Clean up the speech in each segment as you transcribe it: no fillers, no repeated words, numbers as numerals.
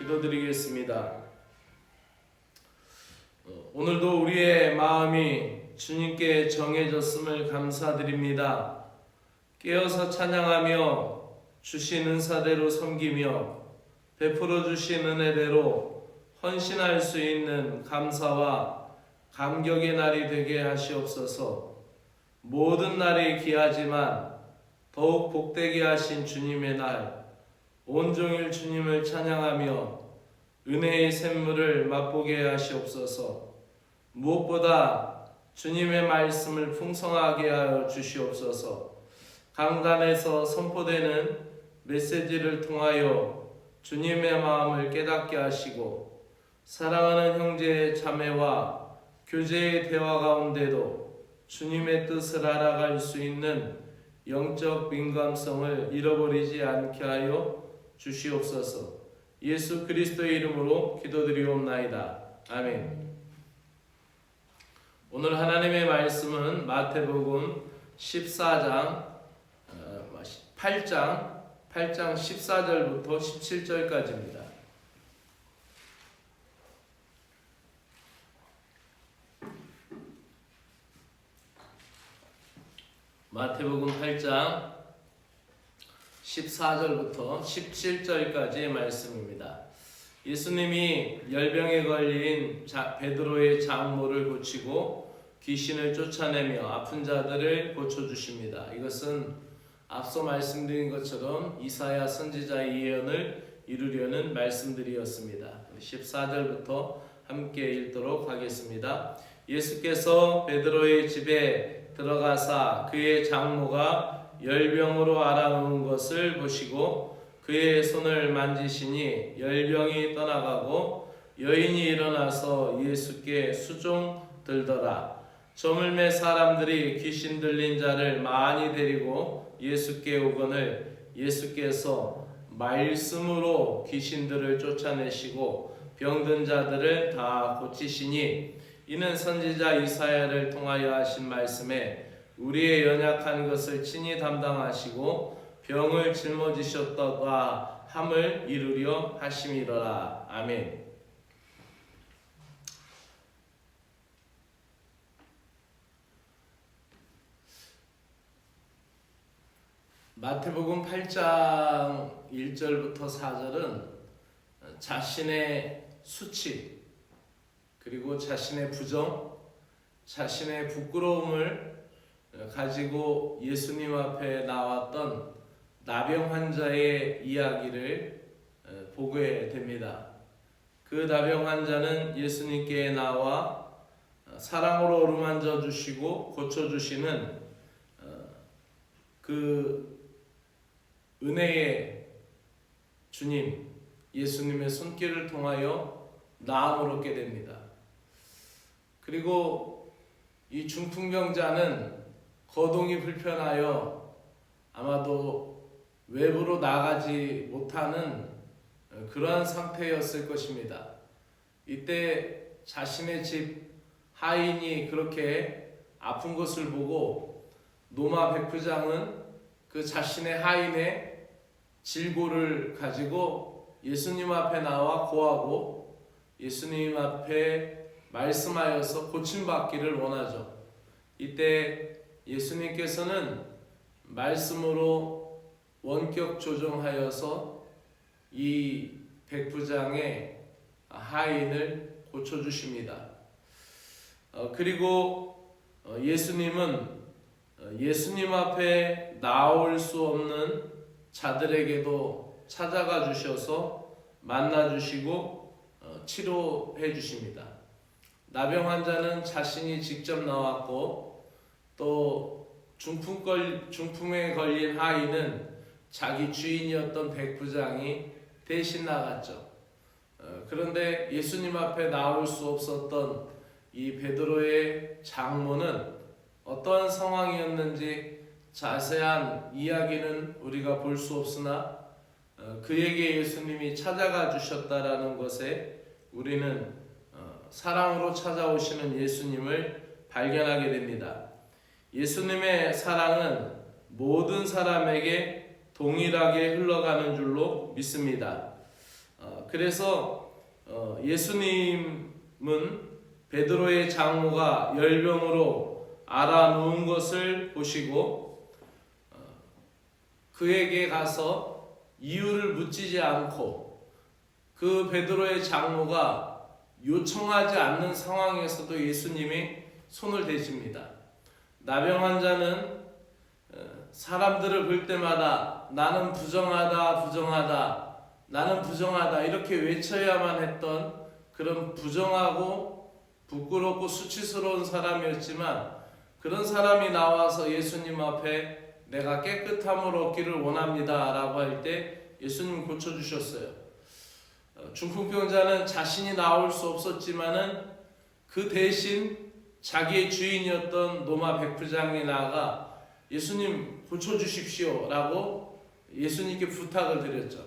기도드리겠습니다. 오늘도 우리의 마음이 주님께 정해졌음을 감사드립니다. 깨어서 찬양하며 주신 은사대로 섬기며 베풀어 주신 은혜대로 헌신할 수 있는 감사와 감격의 날이 되게 하시옵소서. 모든 날이 귀하지만 더욱 복되게 하신 주님의 날, 온종일 주님을 찬양하며 은혜의 샘물을 맛보게 하시옵소서. 무엇보다 주님의 말씀을 풍성하게 하여 주시옵소서. 강단에서 선포되는 메시지를 통하여 주님의 마음을 깨닫게 하시고 사랑하는 형제 자매와 교제의 대화 가운데도 주님의 뜻을 알아갈 수 있는 영적 민감성을 잃어버리지 않게 하여 주시옵소서. 예수 그리스도의 이름으로 기도드리옵나이다. 아멘. 오늘 하나님의 말씀은 마태복음 14장 8장 14절부터 17절까지입니다. 마태복음 8장 14절부터 17절까지의 말씀입니다. 예수님이 열병에 걸린 베드로의 장모를 고치고 귀신을 쫓아내며 아픈 자들을 고쳐주십니다. 이것은 앞서 말씀드린 것처럼 이사야 선지자의 예언을 이루려는 말씀들이었습니다. 14절부터 함께 읽도록 하겠습니다. 예수께서 베드로의 집에 들어가사 그의 장모가 열병으로 앓아누운 것을 보시고 그의 손을 만지시니 열병이 떠나가고 여인이 일어나서 예수께 수종 들더라. 저물매 사람들이 귀신 들린 자를 많이 데리고 예수께 오거늘 예수께서 말씀으로 귀신들을 쫓아내시고 병든 자들을 다 고치시니 이는 선지자 이사야를 통하여 하신 말씀에 우리의 연약한 것을 친히 담당하시고 병을 짊어지셨다가 함을 이루려 하심이더라. 아멘. 마태복음 8장 1절부터 4절은 자신의 수치 그리고 자신의 부정, 자신의 부끄러움을 가지고 예수님 앞에 나왔던 나병 환자의 이야기를 보게 됩니다. 그 나병 환자는 예수님께 나와 사랑으로 어루만져 주시고 고쳐주시는 그 은혜의 주님 예수님의 손길을 통하여 나음을 얻게 됩니다. 그리고 이 중풍병자는 거동이 불편하여 아마도 외부로 나가지 못하는 그러한 상태였을 것입니다. 이때 자신의 집 하인이 그렇게 아픈 것을 보고 노마 백부장은 그 자신의 하인의 질고를 가지고 예수님 앞에 나와 고하고 예수님 앞에 말씀하여서 고침받기를 원하죠. 이때 예수님께서는 말씀으로 원격 조정하여서 이 백부장의 하인을 고쳐주십니다. 그리고 예수님은 예수님 앞에 나올 수 없는 자들에게도 찾아가 주셔서 만나 주시고 치료해 주십니다. 나병 환자는 자신이 직접 나왔고 또 중풍에 걸린 하인은 자기 주인이었던 백부장이 대신 나갔죠. 그런데 예수님 앞에 나올 수 없었던 이 베드로의 장모는 어떠한 상황이었는지 자세한 이야기는 우리가 볼 수 없으나 그에게 예수님이 찾아가 주셨다라는 것에 우리는 사랑으로 찾아오시는 예수님을 발견하게 됩니다. 예수님의 사랑은 모든 사람에게 동일하게 흘러가는 줄로 믿습니다. 그래서 예수님은 베드로의 장모가 열병으로 앓아누운 것을 보시고 그에게 가서 이유를 묻지 않고 그 베드로의 장모가 요청하지 않는 상황에서도 예수님이 손을 대십니다. 나병 환자는 사람들을 볼 때마다 나는 부정하다 나는 부정하다 이렇게 외쳐야만 했던 그런 부정하고 부끄럽고 수치스러운 사람이었지만, 그런 사람이 나와서 예수님 앞에 내가 깨끗함을 얻기를 원합니다 라고 할 때 예수님 고쳐주셨어요. 중풍병자는 자신이 나올 수 없었지만은 그 대신 자기의 주인이었던 노마 백부장이 나아가 예수님 고쳐주십시오 라고 예수님께 부탁을 드렸죠.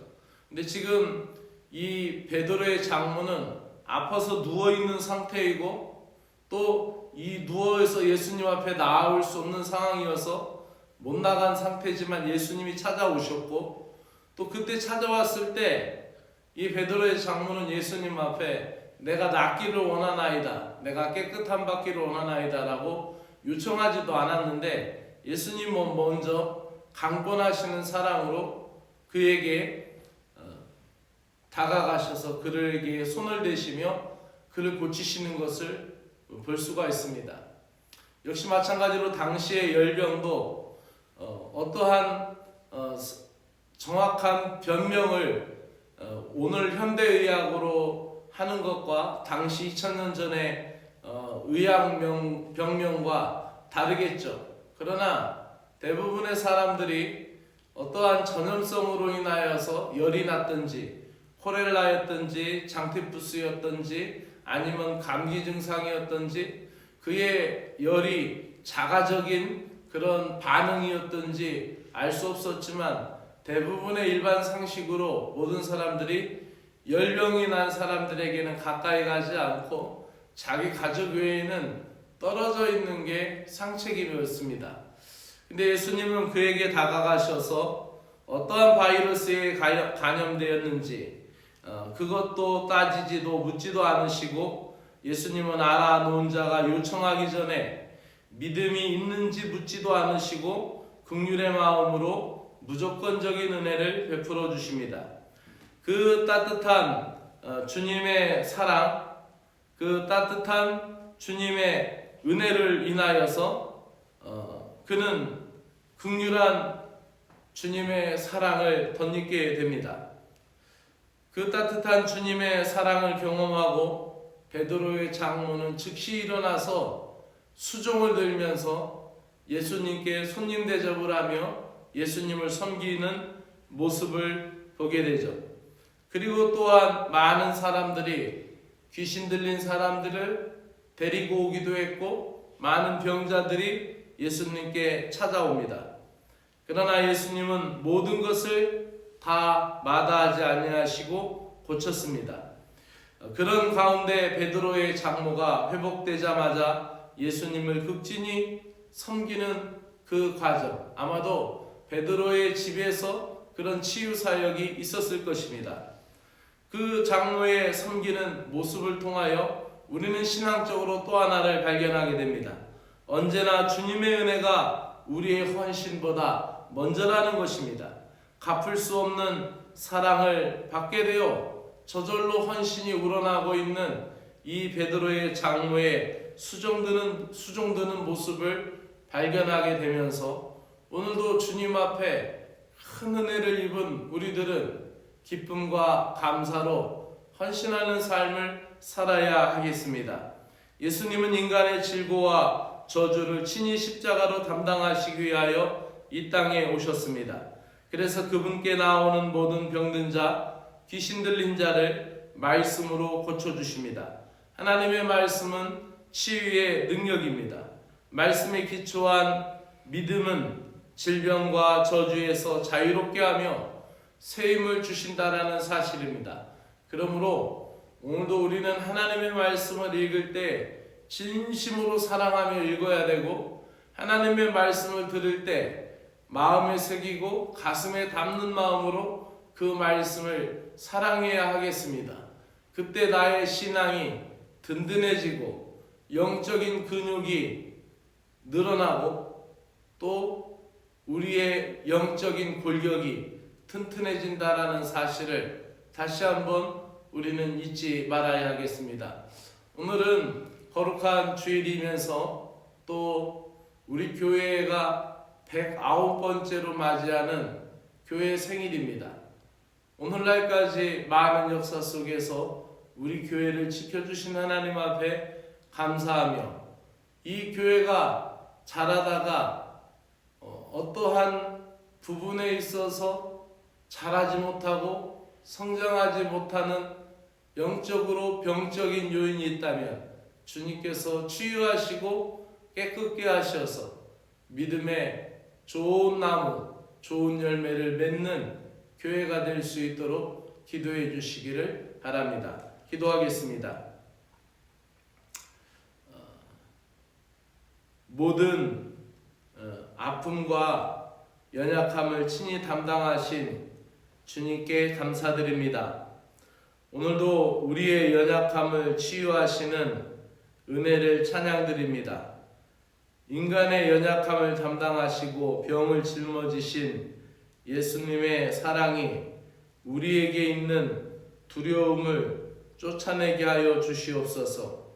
근데 지금 이 베드로의 장모는 아파서 누워있는 상태이고 또 이 누워서 예수님 앞에 나올 수 없는 상황이어서 못 나간 상태지만 예수님이 찾아오셨고, 또 그때 찾아왔을 때 이 베드로의 장모는 예수님 앞에 내가 낫기를 원하나이다, 내가 깨끗함 받기를 원하나이다 라고 요청하지도 않았는데 예수님은 먼저 강권하시는 사랑으로 그에게 다가가셔서 그에게 손을 대시며 그를 고치시는 것을 볼 수가 있습니다. 역시 마찬가지로 당시의 열병도 어떠한 정확한 변명을 오늘 현대의학으로 하는 것과 당시 2000년 전에 병명과 다르겠죠. 그러나 대부분의 사람들이 어떠한 전염성으로 인하여서 열이 났든지 콜레라였든지 장티푸스였든지 아니면 감기 증상이었든지 그의 열이 자가적인 그런 반응이었든지 알 수 없었지만, 대부분의 일반 상식으로 모든 사람들이 열병이 난 사람들에게는 가까이 가지 않고 자기 가족 외에는 떨어져 있는 게 상책이었습니다. 근데 예수님은 그에게 다가가셔서 어떠한 바이러스에 감염되었는지 그것도 따지지도 묻지도 않으시고, 예수님은 알아놓은 자가 요청하기 전에 믿음이 있는지 묻지도 않으시고 긍휼의 마음으로 무조건적인 은혜를 베풀어 주십니다. 그 따뜻한 주님의 사랑, 그 따뜻한 주님의 은혜를 인하여서 그는 긍휼한 주님의 사랑을 덧입게 됩니다. 그 따뜻한 주님의 사랑을 경험하고 베드로의 장모는 즉시 일어나서 수종을 들면서 예수님께 손님 대접을 하며 예수님을 섬기는 모습을 보게 되죠. 그리고 또한 많은 사람들이 귀신 들린 사람들을 데리고 오기도 했고 많은 병자들이 예수님께 찾아옵니다. 그러나 예수님은 모든 것을 다 마다하지 아니하시고 고쳤습니다. 그런 가운데 베드로의 장모가 회복되자마자 예수님을 극진히 섬기는 그 과정, 아마도 베드로의 집에서 그런 치유 사역이 있었을 것입니다. 그 장모의 섬기는 모습을 통하여 우리는 신앙적으로 또 하나를 발견하게 됩니다. 언제나 주님의 은혜가 우리의 헌신보다 먼저라는 것입니다. 갚을 수 없는 사랑을 받게 되어 저절로 헌신이 우러나고 있는 이 베드로의 장모의 수종드는 모습을 발견하게 되면서 오늘도 주님 앞에 큰 은혜를 입은 우리들은 기쁨과 감사로 헌신하는 삶을 살아야 하겠습니다. 예수님은 인간의 질고와 저주를 친히 십자가로 담당하시기 위하여 이 땅에 오셨습니다. 그래서 그분께 나오는 모든 병든 자, 귀신 들린 자를 말씀으로 고쳐주십니다. 하나님의 말씀은 치유의 능력입니다. 말씀에 기초한 믿음은 질병과 저주에서 자유롭게 하며 새 힘을 주신다라는 사실입니다. 그러므로 오늘도 우리는 하나님의 말씀을 읽을 때 진심으로 사랑하며 읽어야 되고, 하나님의 말씀을 들을 때 마음에 새기고 가슴에 담는 마음으로 그 말씀을 사랑해야 하겠습니다. 그때 나의 신앙이 든든해지고 영적인 근육이 늘어나고 또 우리의 영적인 골격이 튼튼해진다라는 사실을 다시 한번 우리는 잊지 말아야 하겠습니다. 오늘은 거룩한 주일이면서 또 우리 교회가 109번째로 맞이하는 교회 생일입니다. 오늘날까지 많은 역사 속에서 우리 교회를 지켜주신 하나님 앞에 감사하며 이 교회가 자라다가 어떠한 부분에 있어서 자라지 못하고 성장하지 못하는 영적으로 병적인 요인이 있다면 주님께서 치유하시고 깨끗게 하셔서 믿음의 좋은 나무, 좋은 열매를 맺는 교회가 될 수 있도록 기도해 주시기를 바랍니다. 기도하겠습니다. 모든 아픔과 연약함을 친히 담당하신 주님께 감사드립니다. 오늘도 우리의 연약함을 치유하시는 은혜를 찬양드립니다. 인간의 연약함을 담당하시고 병을 짊어지신 예수님의 사랑이 우리에게 있는 두려움을 쫓아내게 하여 주시옵소서.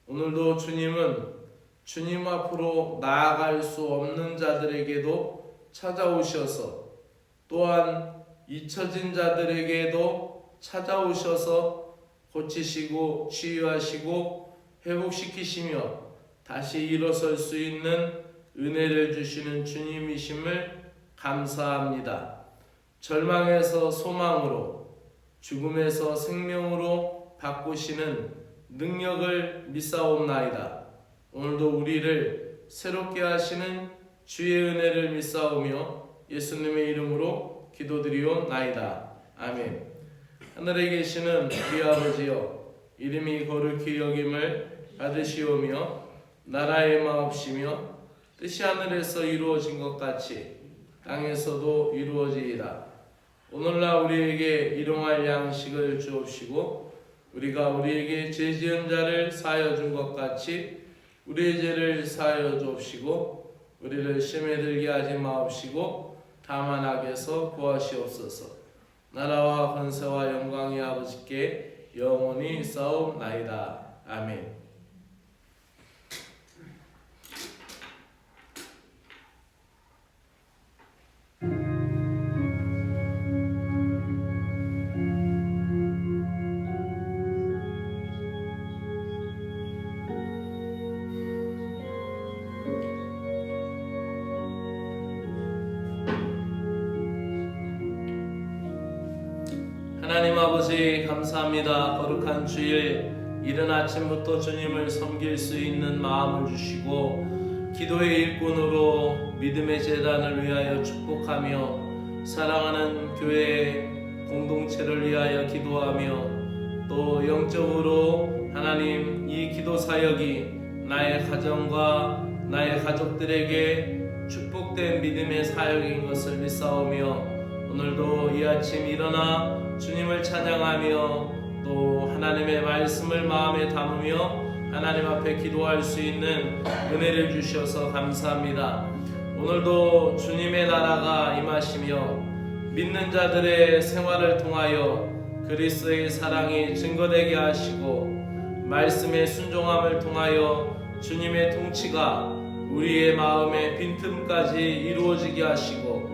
오늘도 주님은 주님 앞으로 나아갈 수 없는 자들에게도 찾아오셔서 또한 잊혀진 자들에게도 찾아오셔서 고치시고 치유하시고 회복시키시며 다시 일어설 수 있는 은혜를 주시는 주님이심을 감사합니다. 절망에서 소망으로, 죽음에서 생명으로 바꾸시는 능력을 믿사옵나이다. 오늘도 우리를 새롭게 하시는 주의 은혜를 믿사오며 예수님의 이름으로 기도드리옵나이다. 아멘. 하늘에 계시는 우리 아버지여, 이름이 거룩히 여김을 받으시오며 나라의 마옵시며 뜻이 하늘에서 이루어진 것 같이 땅에서도 이루어지이다. 오늘날 우리에게 일용할 양식을 주옵시고 우리가 우리에게 죄 지은 자를 사하여 준 것 같이 우리의 죄를 사하여 주옵시고 우리를 시험에 들게 하지 마옵시고 다만 악에서 구하시옵소서. 나라와 권세와 영광이 아버지께 영원히 있사옵나이다. 아멘. 하나님 아버지 감사합니다. 거룩한 주일 이른 아침부터 주님을 섬길 수 있는 마음을 주시고 기도의 일꾼으로 믿음의 재단을 위하여 축복하며 사랑하는 교회 공동체를 위하여 기도하며 또 영적으로 하나님 이 기도 사역이 나의 가정과 나의 가족들에게 축복된 믿음의 사역인 것을 믿사오며 오늘도 이 아침 일어나 주님을 찬양하며 또 하나님의 말씀을 마음에 담으며 하나님 앞에 기도할 수 있는 은혜를 주셔서 감사합니다. 오늘도 주님의 나라가 임하시며 믿는 자들의 생활을 통하여 그리스도의 사랑이 증거되게 하시고 말씀의 순종함을 통하여 주님의 통치가 우리의 마음의 빈틈까지 이루어지게 하시고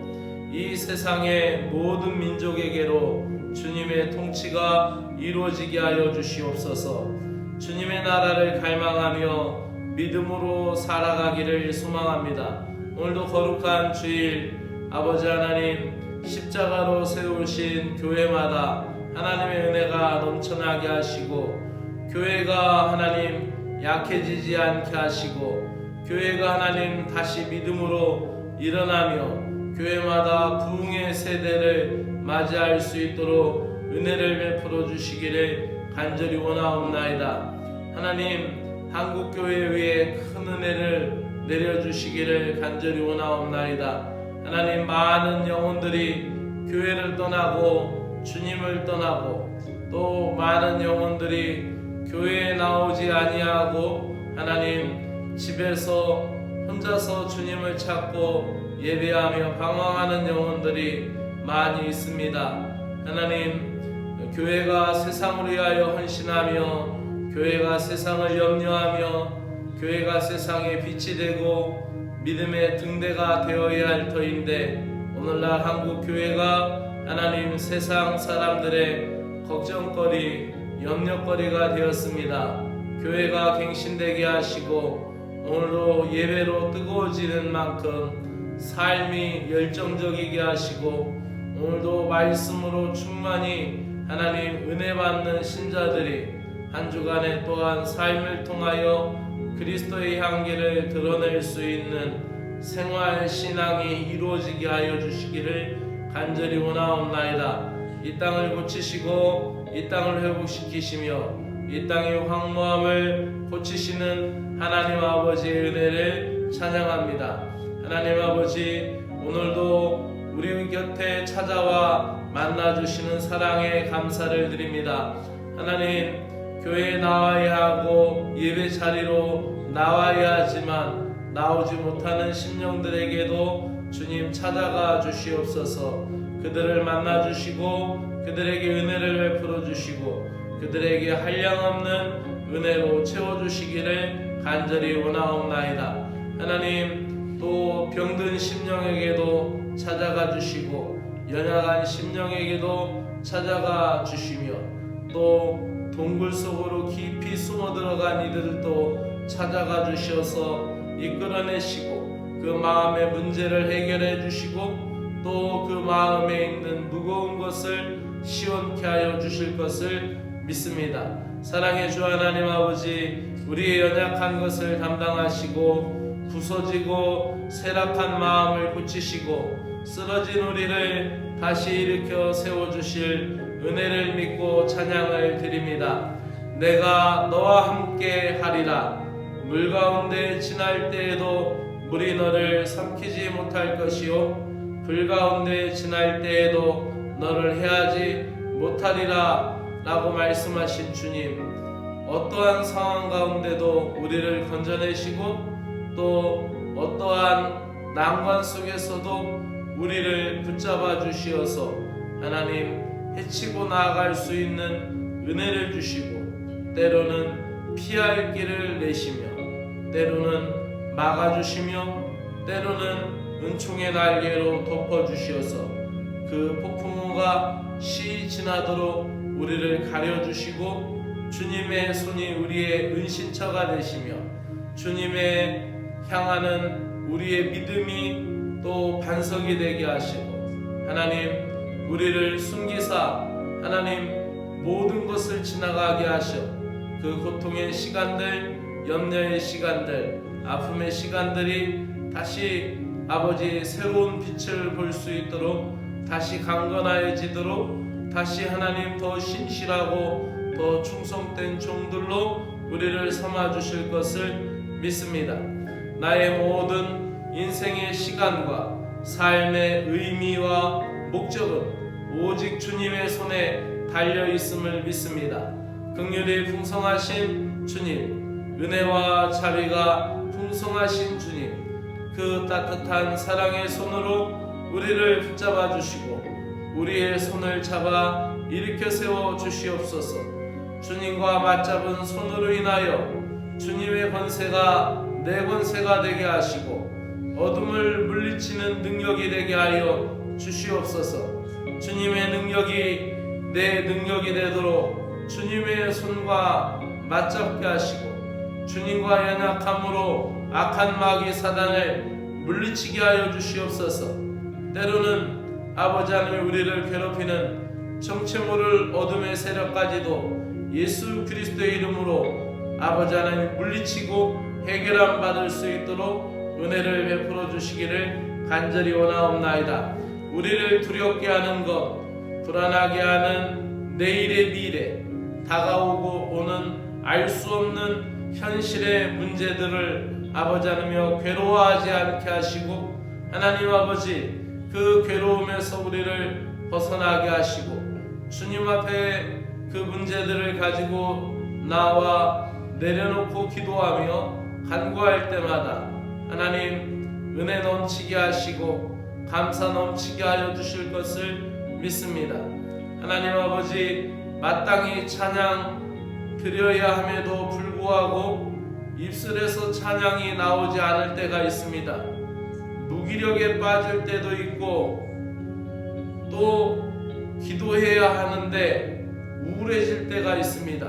이 세상의 모든 민족에게로 주님의 통치가 이루어지게 하여 주시옵소서. 주님의 나라를 갈망하며 믿음으로 살아가기를 소망합니다. 오늘도 거룩한 주일 아버지 하나님 십자가로 세우신 교회마다 하나님의 은혜가 넘쳐나게 하시고 교회가 하나님 약해지지 않게 하시고 교회가 하나님 다시 믿음으로 일어나며 교회마다 부흥의 세대를 맞이할 수 있도록 은혜를 베풀어 주시기를 간절히 원하옵나이다. 하나님 한국교회 위에 큰 은혜를 내려주시기를 간절히 원하옵나이다. 하나님 많은 영혼들이 교회를 떠나고 주님을 떠나고 또 많은 영혼들이 교회에 나오지 아니하고 하나님 집에서 혼자서 주님을 찾고 예배하며 방황하는 영혼들이 많이 있습니다. 하나님, 교회가 세상을 위하여 헌신하며 교회가 세상을 염려하며 교회가 세상의 빛이 되고 믿음의 등대가 되어야 할 터인데 오늘날 한국 교회가 하나님 세상 사람들의 걱정거리, 염려거리가 되었습니다. 교회가 갱신되게 하시고 오늘도 예배로 뜨거워지는 만큼 삶이 열정적이게 하시고 오늘도 말씀으로 충만히 하나님 은혜 받는 신자들이 한 주간에 또한 삶을 통하여 그리스도의 향기를 드러낼 수 있는 생활 신앙이 이루어지게 하여 주시기를 간절히 원하옵나이다. 이 땅을 고치시고 이 땅을 회복시키시며 이 땅의 황무함을 고치시는 하나님 아버지의 은혜를 찬양합니다. 하나님 아버지, 오늘도 우리 곁에 찾아와 만나주시는 사랑에 감사를 드립니다. 하나님, 교회에 나와야 하고 예배 자리로 나와야 하지만 나오지 못하는 심령들에게도 주님 찾아가 주시옵소서. 그들을 만나주시고 그들에게 은혜를 베풀어 주시고 그들에게 한량없는 은혜로 채워주시기를 간절히 원하옵나이다. 하나님, 또 병든 심령에게도 찾아가 주시고 연약한 심령에게도 찾아가 주시며 또 동굴 속으로 깊이 숨어 들어간 이들도 찾아가 주셔서 이끌어내시고 그 마음의 문제를 해결해 주시고 또 그 마음에 있는 무거운 것을 시원케 하여 주실 것을 믿습니다. 사랑의 주 하나님 아버지, 우리의 연약한 것을 담당하시고 부서지고 쇠락한 마음을 고치시고 쓰러진 우리를 다시 일으켜 세워주실 은혜를 믿고 찬양을 드립니다. 내가 너와 함께 하리라. 물 가운데 지날 때에도 물이 너를 삼키지 못할 것이요 불 가운데 지날 때에도 너를 해하지 못하리라 라고 말씀하신 주님, 어떠한 상황 가운데도 우리를 건져내시고 또 어떠한 난관 속에서도 우리를 붙잡아 주시어서 하나님 해치고 나아갈 수 있는 은혜를 주시고 때로는 피할 길을 내시며 때로는 막아주시며 때로는 은총의 날개로 덮어주시어서 그 폭풍우가 시이 지나도록 우리를 가려주시고 주님의 손이 우리의 은신처가 되시며 주님의 향하는 우리의 믿음이 또 반석이 되게 하시고 하나님 우리를 숨기사 하나님 모든 것을 지나가게 하셔 그 고통의 시간들, 염려의 시간들, 아픔의 시간들이 다시 아버지 새로운 빛을 볼 수 있도록 다시 강건하여지도록 다시 하나님 더 신실하고 더 충성된 종들로 우리를 삼아주실 것을 믿습니다. 나의 모든 인생의 시간과 삶의 의미와 목적은 오직 주님의 손에 달려있음을 믿습니다. 긍휼이 풍성하신 주님, 은혜와 자비가 풍성하신 주님, 그 따뜻한 사랑의 손으로 우리를 붙잡아 주시고 우리의 손을 잡아 일으켜 세워 주시옵소서. 주님과 맞잡은 손으로 인하여 주님의 권세가 내 권세가 되게 하시고 어둠을 물리치는 능력이 되게 하여 주시옵소서. 주님의 능력이 내 능력이 되도록 주님의 손과 맞잡게 하시고 주님과 연약함으로 악한 마귀 사단을 물리치게 하여 주시옵소서. 때로는 아버지 하나님 우리를 괴롭히는 정체 모를 어둠의 세력까지도 예수 그리스도의 이름으로 아버지 하나님 물리치고 해결함 받을 수 있도록 은혜를 베풀어 주시기를 간절히 원하옵나이다. 우리를 두렵게 하는 것, 불안하게 하는 내일의 미래, 다가오고 오는 알 수 없는 현실의 문제들을 아버지 하나며 괴로워하지 않게 하시고 하나님 아버지 그 괴로움에서 우리를 벗어나게 하시고 주님 앞에 그 문제들을 가지고 나와 내려놓고 기도하며 간구할 때마다 하나님 은혜 넘치게 하시고 감사 넘치게 하여 주실 것을 믿습니다. 하나님 아버지, 마땅히 찬양 드려야 함에도 불구하고 입술에서 찬양이 나오지 않을 때가 있습니다. 무기력에 빠질 때도 있고 또 기도해야 하는데 우울해질 때가 있습니다.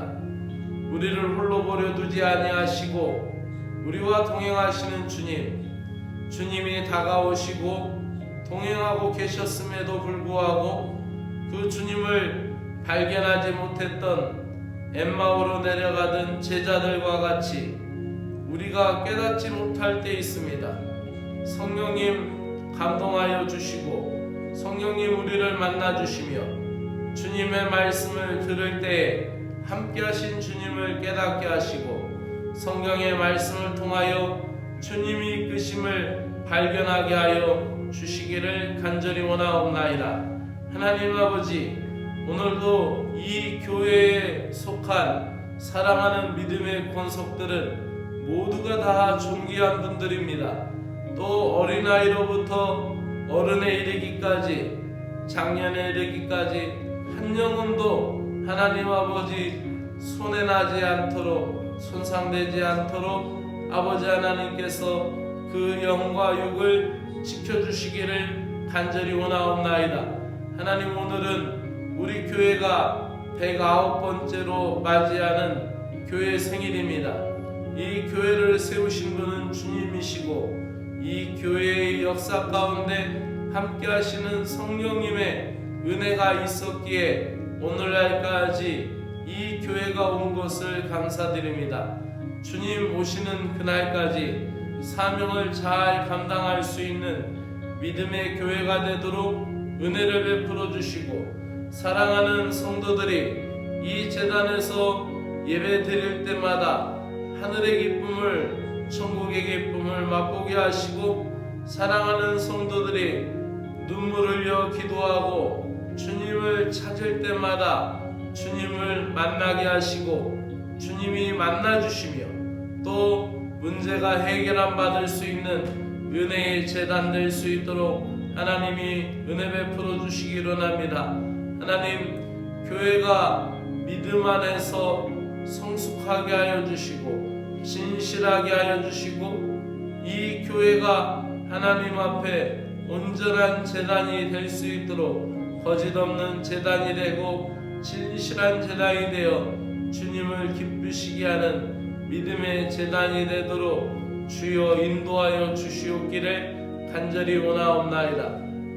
우리를 홀로 버려두지 아니하시고 우리와 동행하시는 주님이 다가오시고 동행하고 계셨음에도 불구하고 그 주님을 발견하지 못했던 엠마오로 내려가던 제자들과 같이 우리가 깨닫지 못할 때 있습니다. 성령님 감동하여 주시고 성령님 우리를 만나 주시며 주님의 말씀을 들을 때에 함께 하신 주님을 깨닫게 하시고 성경의 말씀을 통하여 주님이 이끄심을 발견하게 하여 주시기를 간절히 원하옵나이다. 하나님 아버지, 오늘도 이 교회에 속한 사랑하는 믿음의 권속들은 모두가 다 존귀한 분들입니다. 또 어린아이로부터 어른에 이르기까지, 장년에 이르기까지 한 영혼도 하나님 아버지 손해 나지 않도록, 손상되지 않도록 아버지 하나님께서 그 영과 육을 지켜주시기를 간절히 원하옵나이다. 하나님, 오늘은 우리 교회가 109번째로 맞이하는 교회 생일입니다. 이 교회를 세우신 분은 주님이시고 이 교회의 역사 가운데 함께 하시는 성령님의 은혜가 있었기에 오늘날까지 이 교회가 온 것을 감사드립니다. 주님 오시는 그날까지 사명을 잘 감당할 수 있는 믿음의 교회가 되도록 은혜를 베풀어 주시고 사랑하는 성도들이 이 제단에서 예배 드릴 때마다 하늘의 기쁨을, 천국의 기쁨을 맛보게 하시고 사랑하는 성도들이 눈물 흘려 기도하고 주님을 찾을 때마다 주님을 만나게 하시고 주님이 만나주시며 또 문제가 해결 받을 수 있는 은혜의 재단 될 수 있도록 하나님이 은혜 베풀어 주시기를 원합니다. 하나님, 교회가 믿음 안에서 성숙하게 하여 주시고 진실하게 하여 주시고 이 교회가 하나님 앞에 온전한 재단이 될 수 있도록 거짓 없는 재단이 되고 진실한 재단이 되어 주님을 기쁘시게 하는 믿음의 재단이 되도록 주여 인도하여 주시옵기를 간절히 원하옵나이다.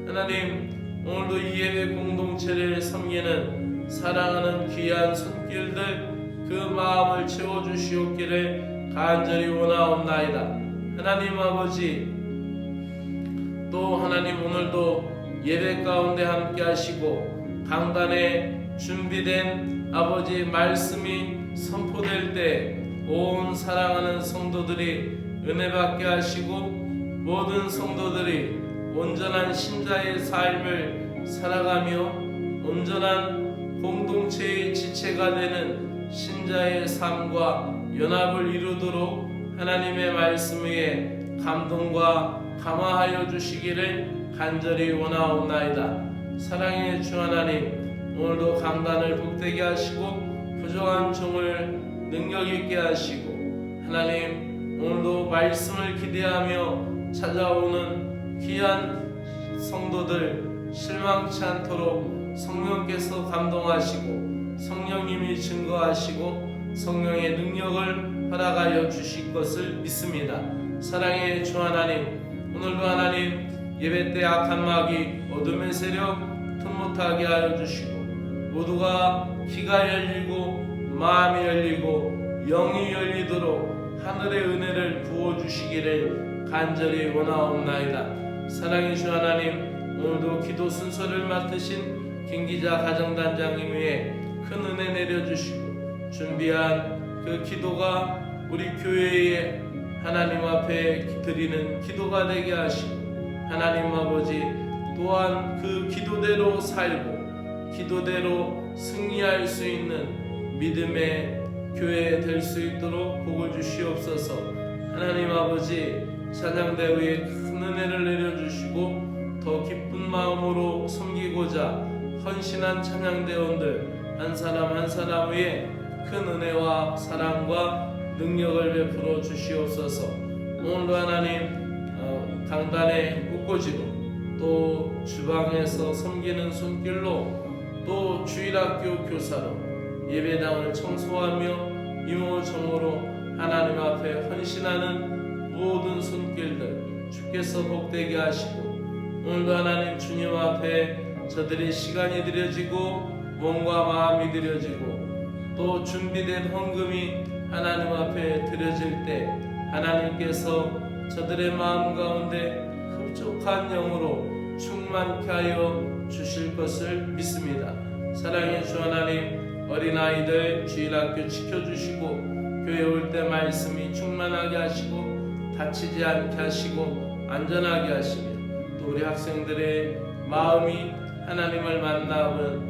하나님, 오늘도 이 예배 공동체를 섬기는 사랑하는 귀한 손길들 그 마음을 채워주시옵기를 간절히 원하옵나이다. 하나님 아버지, 또 하나님 오늘도 예배 가운데 함께 하시고 강단에 준비된 아버지 말씀이 선포될 때 온 사랑하는 성도들이 은혜 받게 하시고 모든 성도들이 온전한 신자의 삶을 살아가며 온전한 공동체의 지체가 되는 신자의 삶과 연합을 이루도록 하나님의 말씀 위에 감동과 감화하여 주시기를 간절히 원하옵나이다. 사랑의 주 하나님, 오늘도 강단을 복되게 하시고 부정한 종을 능력 있게 하시고 하나님, 오늘도 말씀을 기대하며 찾아오는 귀한 성도들 실망치 않도록 성령께서 감동하시고 성령님이 증거하시고 성령의 능력을 허락하여 주실 것을 믿습니다. 사랑의 주 하나님, 오늘도 하나님 예배 때 악한 마귀 어둠의 세력 틈못하게 하여 주시고 모두가 귀가 열리고 마음이 열리고 영이 열리도록 하늘의 은혜를 부어주시기를 간절히 원하옵나이다. 사랑의 주 하나님, 오늘도 기도 순서를 맡으신 김기자 가정단장님 위에 큰 은혜 내려주시고 준비한 그 기도가 우리 교회에 하나님 앞에 드리는 기도가 되게 하시고 하나님 아버지 또한 그 기도대로 살고 기도대로 승리할 수 있는 믿음의 교회 될 수 있도록 복을 주시옵소서. 하나님 아버지, 찬양대 위에 큰 은혜를 내려주시고 더 기쁜 마음으로 섬기고자 헌신한 찬양대원들 한 사람 한 사람 위에 큰 은혜와 사랑과 능력을 베풀어 주시옵소서. 오늘도 하나님 강단의 꽃꽂이로 또 주방에서 섬기는 손길로 또 주일학교 교사로 예배당을 청소하며 이모저모로 하나님 앞에 헌신하는 모든 손길들 주께서 복되게 하시고, 오늘도 하나님 주님 앞에 저들의 시간이 드려지고 몸과 마음이 드려지고 또 준비된 헌금이 하나님 앞에 드려질 때 하나님께서 저들의 마음 가운데 흡족한 영으로 충만케 하여 주실 것을 믿습니다. 사랑의 주 하나님, 어린아이들 주일학교 지켜주시고 교회 올 때 말씀이 충만하게 하시고 다치지 않게 하시고 안전하게 하시며 또 우리 학생들의 마음이 하나님을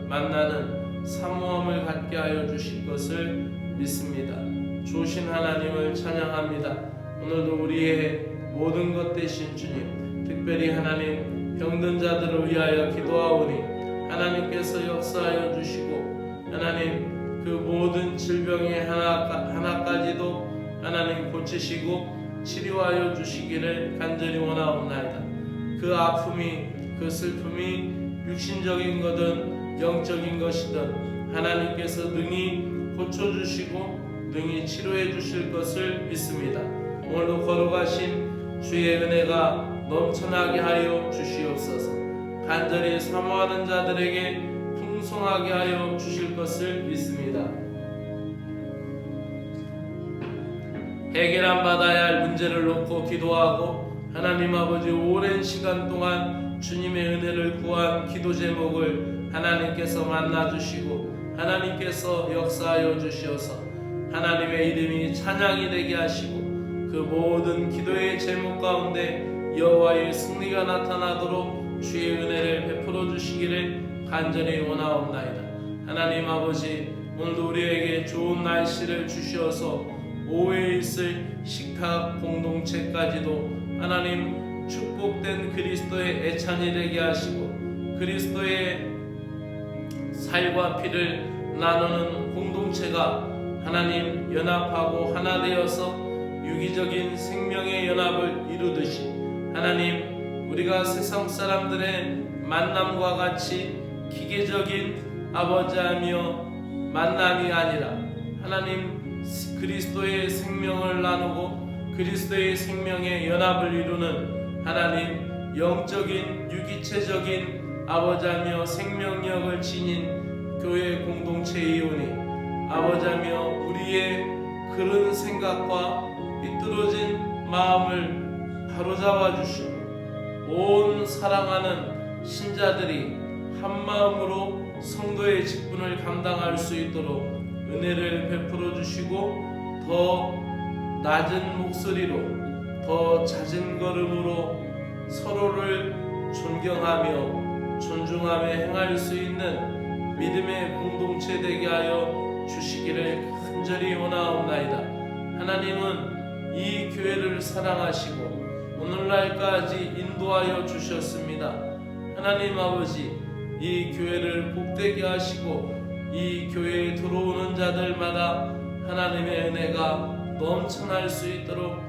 만나는 사모함을 갖게 하여 주실 것을 믿습니다. 좋으신 하나님을 찬양합니다. 오늘도 우리의 모든 것 되신 주님, 특별히 하나님 병든 자들을 위하여 기도하오니 하나님께서 역사하여 주시고 하나님 그 모든 질병의 하나까지도 하나님 고치시고 치료하여 주시기를 간절히 원하옵나이다. 그 아픔이 그 슬픔이 육신적인 거든 영적인 것이든 하나님께서 능히 고쳐주시고 능히 치료해 주실 것을 믿습니다. 오늘도 걸어가신 주의 은혜가 넘쳐나게 하여 주시옵소서. 간절히 사모하는 자들에게 풍성하게 하여 주실 것을 믿습니다. 해결 안 받아야 할 문제를 놓고 기도하고 하나님 아버지 오랜 시간 동안 주님의 은혜를 구한 기도 제목을 하나님께서 만나주시고 하나님께서 역사하여 주시어서 하나님의 이름이 찬양이 되게 하시고 그 모든 기도의 제목 가운데 여호와의 승리가 나타나도록 주의 은혜를 베풀어 주시기를 간절히 원하옵나이다. 하나님 아버지, 오늘도 우리에게 좋은 날씨를 주시어서 오후에 있을 식탁 공동체까지도 하나님 축복된 그리스도의 애찬이 되게 하시고 그리스도의 살과 피를 나누는 공동체가 하나님 연합하고 하나 되어서 유기적인 생명의 연합을 이루듯이 하나님 우리가 세상 사람들의 만남과 같이 기계적인 아버지하며 만남이 아니라 하나님 그리스도의 생명을 나누고 그리스도의 생명의 연합을 이루는 하나님 영적인 유기체적인 아버지하며 생명력을 지닌 교회 공동체이오니 아버지하며 우리의 그런 생각과 삐뚤어진 마음을 바로잡아 주시고 온 사랑하는 신자들이 한마음으로 성도의 직분을 감당할 수 있도록 은혜를 베풀어 주시고 더 낮은 목소리로 더 잦은 걸음으로 서로를 존경하며 존중하며 행할 수 있는 믿음의 공동체 되게 하여 주시기를 간절히 원하옵나이다. 하나님은 이 교회를 사랑하시고 오늘날까지 인도하여 주셨습니다. 하나님 아버지, 이 교회를 복되게 하시고 이 교회에 들어오는 자들마다 하나님의 은혜가 넘쳐날 수 있도록